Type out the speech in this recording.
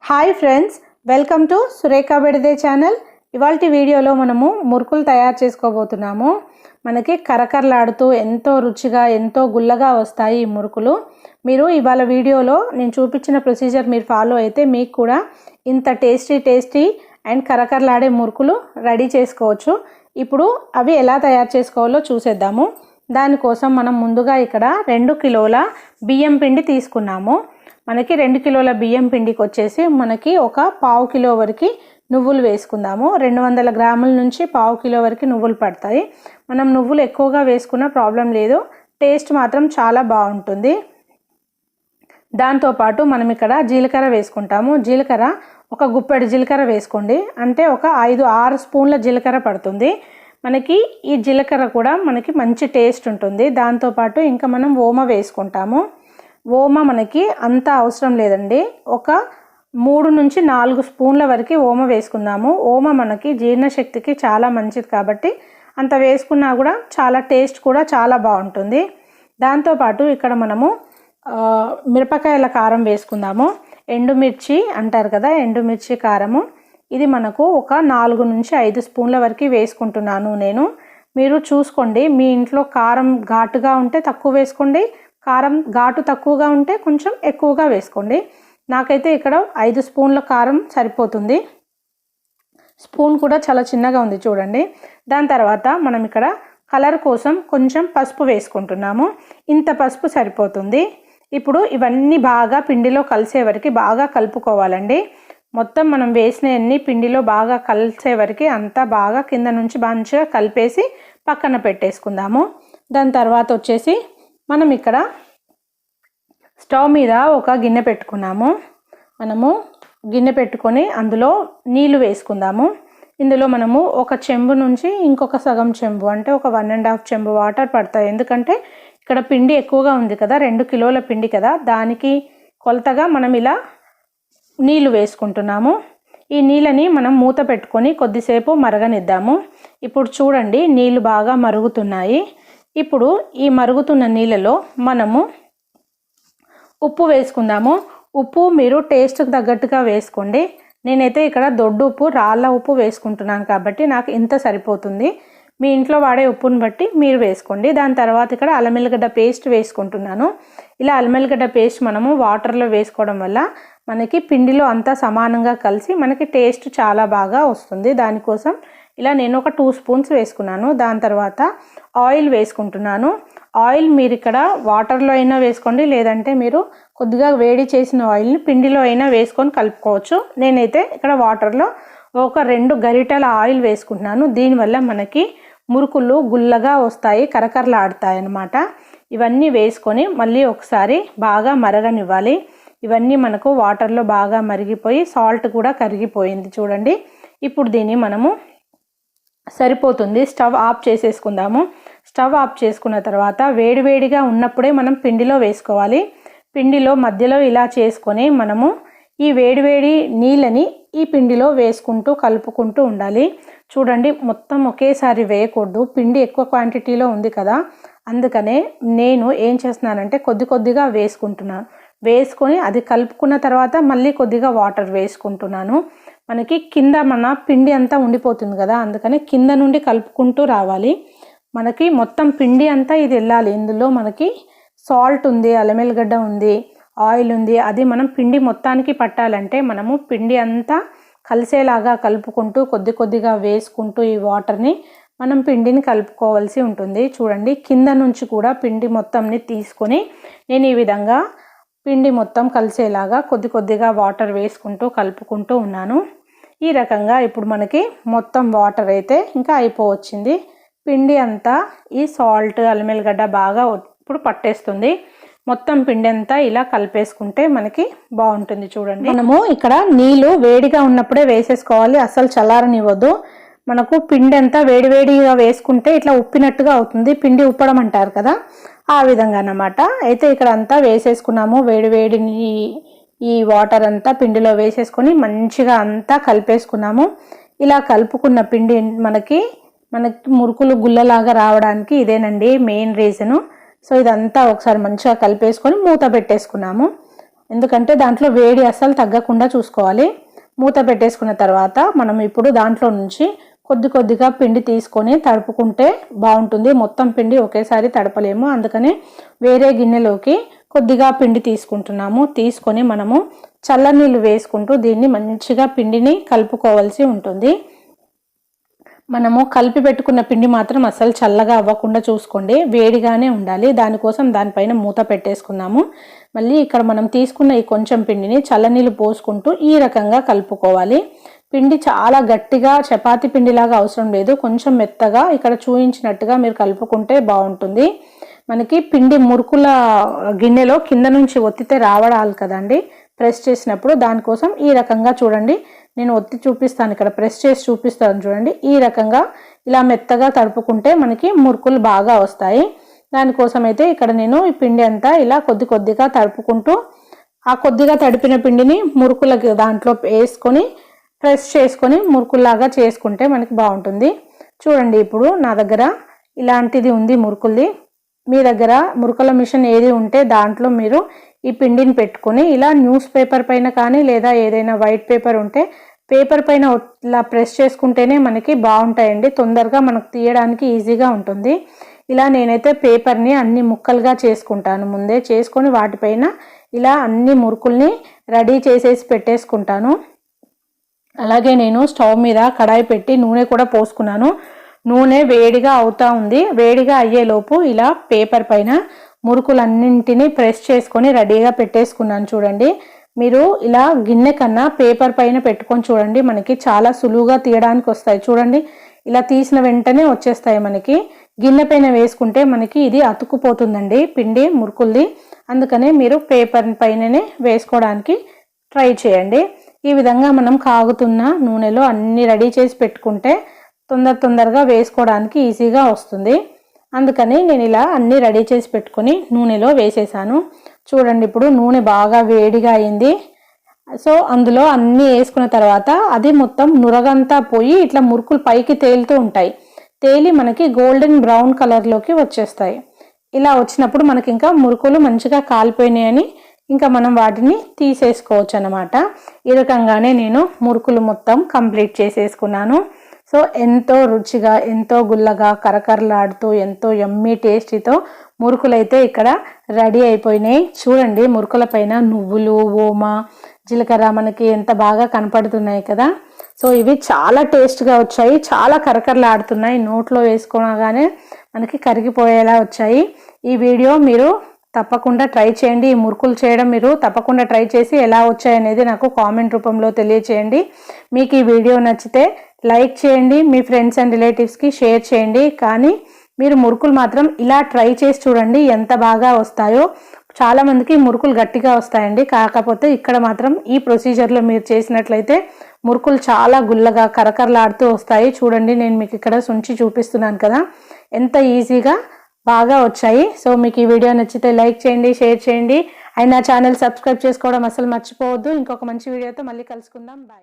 Hi friends, welcome to Surekha Bedide channel. ఇవాల్టి వీడియోలో మనము మురుకులు తయారు చేసుకోబోతున్నాము. మనకి కరకరలాడుతూ ఎంతో రుచిగా ఎంతో గుల్లగా వస్తాయి ఈ మురుకులు. మీరు ఇవాళ వీడియోలో నేను చూపించిన ప్రొసీజర్ మీరు ఫాలో అయితే మీకు కూడా ఇంత టేస్టీ అండ్ కరకరలాడే మురుకులు రెడీ చేసుకోవచ్చు. ఇప్పుడు అవి ఎలా తయారు చేసుకోవాలో చూసేద్దాము. దానికోసం మనం ముందుగా ఇక్కడ 2 కిలోల బియ్యం పిండి తీసుకున్నాము. మనకి 2 కిలోల బియ్యం పిండికి వచ్చేసి మనకి ఒక 1/2 కిలో వరకు నువ్వులు వేసుకుందాము. 200 గ్రాముల నుంచి 1/2 కిలో వరకు నువ్వులు పడతాయి. మనం నువ్వులు ఎక్కువగా వేసుకున్న ప్రాబ్లం లేదు, టేస్ట్ మాత్రం చాలా బాగుంటుంది. దాంతోపాటు మనం ఇక్కడ జీలకర్ర వేసుకుంటాము. జీలకర్ర ఒక గుప్పెడు జీలకర్ర వేసుకోండి, అంటే ఒక 5-6 స్పూన్ల జీలకర్ర పడుతుంది. మనకి ఈ జీలకర్ర కూడా మనకి మంచి టేస్ట్ ఉంటుంది. దాంతోపాటు ఇంకా మనం ఓమ వేసుకుంటాము. ఓమ మనకి అంత అవసరం లేదండి, ఒక 3 నుంచి 4 స్పూన్ల వరకు ఓమ వేసుకుందాము. ఓమ మనకి జీర్ణశక్తికి చాలా మంచిది కాబట్టి అంత వేసుకున్నా కూడా చాలా టేస్ట్ కూడా చాలా బాగుంటుంది. దాంతోపాటు ఇక్కడ మనము మిరపకాయల కారం వేసుకుందాము. ఎండుమిర్చి అంటారు కదా, ఎండుమిర్చి కారము ఇది మనకు ఒక 4 నుంచి 5 స్పూన్ల వరకు వేసుకుంటున్నాను నేను. మీరు చూసుకోండి, మీ ఇంట్లో కారం ఘాటుగా ఉంటే తక్కువ వేసుకోండి, కారం ఘాటు తక్కువగా ఉంటే కొంచెం ఎక్కువగా వేసుకోండి. నాకైతే ఇక్కడ 5 స్పూన్ల కారం సరిపోతుంది. స్పూన్ కూడా చాలా చిన్నగా ఉంది చూడండి. దాని తర్వాత మనం ఇక్కడ కలర్ కోసం కొంచెం పసుపు వేసుకుంటున్నాము. ఇంత పసుపు సరిపోతుంది. ఇప్పుడు ఇవన్నీ బాగా పిండిలో కలిసే వరకు బాగా కలుపుకోవాలండి. మొత్తం మనం వేసినవన్నీ పిండిలో బాగా కలిసే వరకు అంతా బాగా కింద నుంచి మంచిగా కలిపేసి పక్కన పెట్టేసుకుందాము. దాని తర్వాత వచ్చేసి మనం ఇక్కడ స్టవ్ మీద ఒక గిన్నె పెట్టుకున్నాము. మనము గిన్నె పెట్టుకొని అందులో నీళ్లు వేసుకుందాము. ఇందులో మనము ఒక చెంబు నుంచి ఇంకొక సగం చెంబు, అంటే ఒక 1.5 చెంబు వాటర్ పడతాయి. ఎందుకంటే ఇక్కడ పిండి ఎక్కువగా ఉంది కదా, 2 కిలోల పిండి కదా, దానికి కొలతగా మనం ఇలా నీళ్లు వేసుకుంటున్నాము. ఈ నీళ్ళని మనం మూత పెట్టుకొని కొద్దిసేపు మరగనిద్దాము. ఇప్పుడు చూడండి, నీళ్లు బాగా మరుగుతున్నాయి. ఇప్పుడు ఈ మరుగుతున్న నీళ్ళలో మనము ఉప్పు వేసుకుందాము. ఉప్పు మీరు టేస్ట్కి తగ్గట్టుగా వేసుకోండి. నేనైతే ఇక్కడ దొడ్డు ఉప్పు, రాళ్ళ ఉప్పు వేసుకుంటున్నాను కాబట్టి నాకు ఇంత సరిపోతుంది. మీ ఇంట్లో వాడే ఉప్పుని బట్టి మీరు వేసుకోండి. దాని తర్వాత ఇక్కడ అల్లం వెల్లిగడ్డ పేస్ట్ వేసుకుంటున్నాను. ఇలా అల్లం వెల్లిగడ్డ పేస్ట్ మనము వాటర్లో వేసుకోవడం వల్ల మనకి పిండిలో అంతా సమానంగా కలిసి మనకి టేస్ట్ చాలా బాగా వస్తుంది. దానికోసం ఇలా నేను ఒక 2 స్పూన్స్ వేసుకున్నాను. దాని తర్వాత ఆయిల్ వేసుకుంటున్నాను. ఆయిల్ మీరు ఇక్కడ వాటర్లో అయినా వేసుకోండి, లేదంటే మీరు కొద్దిగా వేడి చేసిన ఆయిల్ని పిండిలో అయినా వేసుకొని కలుపుకోవచ్చు. నేనైతే ఇక్కడ వాటర్లో ఒక 2 గరిటెల ఆయిల్ వేసుకుంటున్నాను. దీనివల్ల మనకి మురుకులు గుల్లగా వస్తాయి, కరకరలాడతాయి అన్నమాట. ఇవన్నీ వేసుకొని మళ్ళీ ఒకసారి బాగా మరగనివ్వాలి. ఇవన్నీ మనకు వాటర్లో బాగా మరిగిపోయి సాల్ట్ కూడా కరిగిపోయింది చూడండి. ఇప్పుడు దీన్ని మనము సరిపోతుంది, స్టవ్ ఆఫ్ చేసేసుకుందాము. స్టవ్ ఆఫ్ చేసుకున్న తర్వాత వేడివేడిగా ఉన్నప్పుడే మనం పిండిలో వేసుకోవాలి. పిండిలో మధ్యలో ఇలా చేసుకొని మనము ఈ వేడివేడి నీళ్ళని ఈ పిండిలో వేసుకుంటూ కలుపుకుంటూ ఉండాలి. చూడండి, మొత్తం ఒకేసారి వేయకూడదు, పిండి ఎక్కువ క్వాంటిటీలో ఉంది కదా, అందుకనే నేను ఏం చేస్తున్నానంటే కొద్దిగా వేసుకుంటున్నాను. వేసుకొని అది కలుపుకున్న తర్వాత మళ్ళీ కొద్దిగా వాటర్ వేసుకుంటున్నాను. మనకి కింద మన పిండి అంతా ఉండిపోతుంది కదా, అందుకని కింద నుండి కలుపుకుంటూ రావాలి. మనకి మొత్తం పిండి అంతా ఇది వెళ్ళాలి. ఇందులో మనకి సాల్ట్ ఉంది, అల్లం వెల్లిగడ్డ ఉంది, ఆయిల్ ఉంది. అది మనం పిండి మొత్తానికి పట్టాలంటే మనము పిండి అంతా కలిసేలాగా కలుపుకుంటూ కొద్దిగా వేసుకుంటూ ఈ వాటర్ని మనం పిండిని కలుపుకోవాల్సి ఉంటుంది. చూడండి, కింద నుంచి కూడా పిండి మొత్తంని తీసుకొని నేను ఈ విధంగా పిండి మొత్తం కలిసేలాగా కొద్దిగా వాటర్ వేసుకుంటూ కలుపుకుంటూ ఉన్నాను. ఈ రకంగా ఇప్పుడు మనకి మొత్తం వాటర్ అయితే ఇంకా అయిపోవచ్చింది. పిండి అంతా ఈ సాల్ట్, అల్లం వెల్లిగడ్డ బాగా ఇప్పుడు పట్టేస్తుంది. మొత్తం పిండి అంతా ఇలా కలిపేసుకుంటే మనకి బాగుంటుంది. చూడండి, మనము ఇక్కడ నీళ్ళు వేడిగా ఉన్నప్పుడే వేసేసుకోవాలి, అస్సలు చల్లారనివ్వద్దు. మనకు పిండి అంతా వేడిగా వేసుకుంటే ఇట్లా ఉప్పినట్టుగా అవుతుంది, పిండి ఉప్పడం అంటారు కదా, ఆ విధంగా అన్నమాట. అయితే ఇక్కడ అంతా వేసేసుకున్నాము. వేడి ఈ వాటర్ అంతా పిండిలో వేసేసుకొని మంచిగా అంతా కలిపేసుకున్నాము. ఇలా కలుపుకున్న పిండి మనకి మురుకులు గుల్లలాగా రావడానికి ఇదేనండి మెయిన్ రీజను. సో ఇదంతా ఒకసారి మంచిగా కలిపేసుకొని మూత పెట్టేసుకున్నాము. ఎందుకంటే దాంట్లో వేడి అస్సలు తగ్గకుండా చూసుకోవాలి. మూత పెట్టేసుకున్న తర్వాత మనం ఇప్పుడు దాంట్లో నుంచి కొద్దిగా పిండి తీసుకొని తడుపుకుంటే బాగుంటుంది. మొత్తం పిండి ఒకేసారి తడపలేము, అందుకని వేరే గిన్నెలోకి కొద్దిగా పిండి తీసుకుంటున్నాము. తీసుకొని మనము చల్లనీళ్ళు వేసుకుంటూ దీన్ని మంచిగా పిండిని కలుపుకోవాల్సి ఉంటుంది. మనము కలిపి పెట్టుకున్న పిండి మాత్రం అస్సలు చల్లగా అవ్వకుండా చూసుకోండి, వేడిగానే ఉండాలి. దానికోసం దానిపైన మూత పెట్టేసుకున్నాము. మళ్ళీ ఇక్కడ మనం తీసుకున్న ఈ కొంచెం పిండిని చల్లనీళ్ళు పోసుకుంటూ ఈ రకంగా కలుపుకోవాలి. పిండి చాలా గట్టిగా చపాతీ పిండిలాగా అవసరం లేదు, కొంచెం మెత్తగా ఇక్కడ చూయించినట్టుగా మీరు కలుపుకుంటే బాగుంటుంది. మనకి పిండి మురుకుల గిన్నెలో కింద నుంచి ఒత్తితే రావడాలి కదండి ప్రెస్ చేసినప్పుడు, దానికోసం ఈ రకంగా చూడండి, నేను ఒత్తి చూపిస్తాను, ఇక్కడ ప్రెస్ చేసి చూపిస్తాను చూడండి. ఈ రకంగా ఇలా మెత్తగా తడుపుకుంటే మనకి మురుకులు బాగా వస్తాయి. దానికోసం అయితే ఇక్కడ నేను ఈ పిండి అంతా ఇలా కొద్దిగా తడుపుకుంటూ ఆ కొద్దిగా తడిపిన పిండిని మురుకుల దాంట్లో వేసుకొని ప్రెస్ చేసుకొని మురుకుల్లాగా చేసుకుంటే మనకి బాగుంటుంది. చూడండి ఇప్పుడు నా దగ్గర ఇలాంటిది ఉంది మురుకుల్ది. మీ దగ్గర మురుకుల మిషన్ ఏది ఉంటే దాంట్లో మీరు ఈ పిండిని పెట్టుకొని ఇలా న్యూస్ పేపర్ పైన కానీ లేదా ఏదైనా వైట్ పేపర్ ఉంటే పేపర్ పైన ఇలా ప్రెస్ చేసుకుంటేనే మనకి బాగుంటాయండి, తొందరగా మనకు తీయడానికి ఈజీగా ఉంటుంది. ఇలా నేనైతే పేపర్ని అన్ని ముక్కలుగా చేసుకుంటాను, ముందే చేసుకొని వాటిపైన ఇలా అన్ని మురుకుల్ని రెడీ చేసేసి పెట్టేసుకుంటాను. అలాగే నేను స్టవ్ మీద కడాయి పెట్టి నూనె కూడా పోసుకున్నాను. నూనె వేడిగా అవుతా ఉంది. వేడిగా అయ్యేలోపు ఇలా పేపర్ పైన మురుకులన్నింటినీ ప్రెస్ చేసుకొని రెడీగా పెట్టేసుకున్నాను. చూడండి, మీరు ఇలా గిన్నె కన్నా పేపర్ పైన పెట్టుకొని చూడండి, మనకి చాలా సులువుగా తీయడానికి వస్తాయి. చూడండి, ఇలా తీసిన వెంటనే వచ్చేస్తాయి. మనకి గిన్నె పైన వేసుకుంటే మనకి ఇది అతుక్కుపోతుందండి పిండి మురుకుల్ది, అందుకనే మీరు పేపర్ పైననే వేసుకోవడానికి ట్రై చేయండి. ఈ విధంగా మనం కాగుతున్న నూనెలో అన్ని రెడీ చేసి పెట్టుకుంటే తొందరగా వేసుకోవడానికి ఈజీగా వస్తుంది. అందుకని నేను ఇలా అన్ని రెడీ చేసి పెట్టుకొని నూనెలో వేసేసాను. చూడండి, ఇప్పుడు నూనె బాగా వేడిగా అయింది. సో అందులో అన్నీ వేసుకున్న తర్వాత అది మొత్తం నురగంతా పోయి ఇట్లా మురుకులు పైకి తేలుతూ ఉంటాయి. తేలి మనకి గోల్డెన్ బ్రౌన్ కలర్లోకి వచ్చేస్తాయి. ఇలా వచ్చినప్పుడు మనకి ఇంకా మురుకులు మంచిగా కాలిపోయినాయని ఇంకా మనం వాటిని తీసేసుకోవచ్చు అన్నమాట. ఈ రకంగానే నేను మురుకులు మొత్తం కంప్లీట్ చేసేసుకున్నాను. సో ఎంతో రుచిగా, ఎంతో గుల్లగా, కరకరలాడుతూ, ఎంతో యమ్మీ టేస్టీతో మురుకులైతే ఇక్కడ రెడీ అయిపోయినాయి. చూడండి, మురుకుల పైన నువ్వులు, ఓమ, జీలకర్ర మనకి ఎంత బాగా కనపడుతున్నాయి కదా. సో ఇవి చాలా టేస్ట్గా వచ్చాయి, చాలా కరకరలాడుతున్నాయి. నోట్లో వేసుకోగానే మనకి కరిగిపోయేలా వచ్చాయి. ఈ వీడియో మీరు తప్పకుండా ట్రై చేయండి. ఈ మురుకులు చేయడం మీరు తప్పకుండా ట్రై చేసి ఎలా వచ్చాయనేది నాకు కామెంట్ రూపంలో తెలియచేయండి. మీకు ఈ వీడియో నచ్చితే లైక్ చేయండి, మీ ఫ్రెండ్స్ అండ్ రిలేటివ్స్కి షేర్ చేయండి. కానీ మీరు మురుకులు మాత్రం ఇలా ట్రై చేసి చూడండి, ఎంత బాగా వస్తాయో. చాలామందికి మురుకులు గట్టిగా వస్తాయండి, కాకపోతే ఇక్కడ మాత్రం ఈ ప్రొసీజర్లో మీరు చేసినట్లయితే మురుకులు చాలా గుల్లగా కరకరలాడుతూ వస్తాయి. చూడండి, నేను మీకు ఇక్కడ సుంచి చూపిస్తున్నాను కదా, ఎంత ఈజీగా బాగా వచ్చాయి. సో మీకు ఈ వీడియో నచ్చితే లైక్ చేయండి, షేర్ చేయండి. అండ్ నా ఛానల్ సబ్స్క్రైబ్ చేసుకోవడం అసలు మర్చిపోవద్దు. ఇంకొక మంచి వీడియోతో మళ్ళీ కలుసుకుందాం. బాయ్.